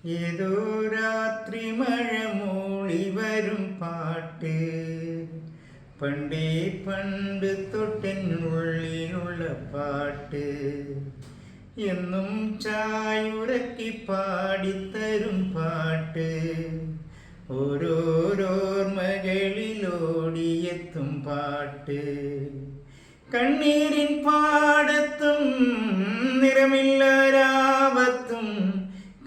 ഏതോ രാത്രി മഴ മൂളി വരും പാട്ട്, പണ്ടേ പണ്ട് തൊട്ടെന്നുള്ളിലുള്ള പാട്ട്, എന്നും ചായുറക്കി പാടിത്തരും പാട്ട്, ഓരോരോർമകളിലോടിയെത്തും പാട്ട്. കണ്ണീരിൻ പാടത്തും നിറമില്ലാരാവത്തും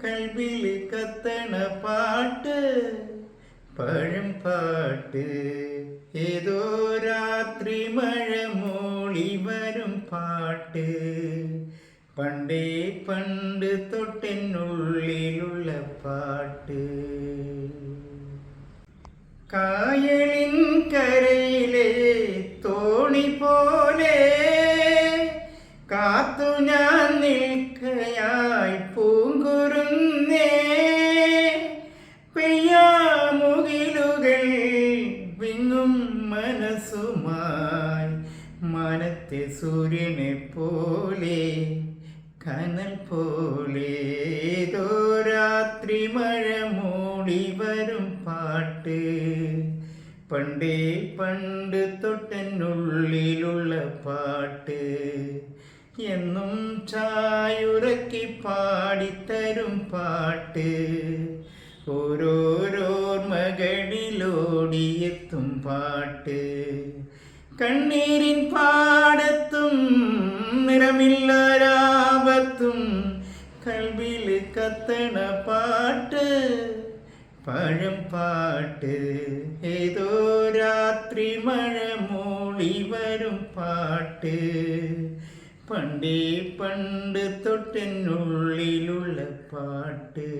കൽവിൽ കത്തണ പാട്ട്, പഴം പാട്ട്. ഏതോ രാത്രി മഴ മൂളി വരും പാട്ട്, പണ്ടേ പണ്ട് തൊട്ടെന്നുള്ളിലുള്ള പാട്ട്. കായലിൻ കരയിലെ തോണി പോലെ കാത്തു ഞാൻ നിൽക്കയായി പൂങ്കുരുന്നേ, പെയ്യാമുകിലുകൾ വിങ്ങും മനസ്സുമായി മനത്തെ സൂര്യനെ പോലെ കനൽ പോലെ. ഏതോ രാത്രി മഴ മൂടി വരും പാട്ട്, പണ്ടേ പണ്ട് തൊട്ടെന്നുള്ളിലുള്ള പാട്ട്, എന്നും ചായുറക്കി പാടിത്തരും പാട്ട്, ഓരോരോർമകളിലോടിയെത്തും പാട്ട്. കണ്ണീരിൻ പാടത്തും നിറമില്ലാരാപത്തും കൽവിൽ കത്തണ പാട്ട്, പഴം പാട്ട്. ഏതോ രാത്രി മഴ മൂളി വരും പാട്ട്, പണ്ടേ പണ്ട് തൊട്ടെന്നുള്ളിലുള്ള പാട്ട്.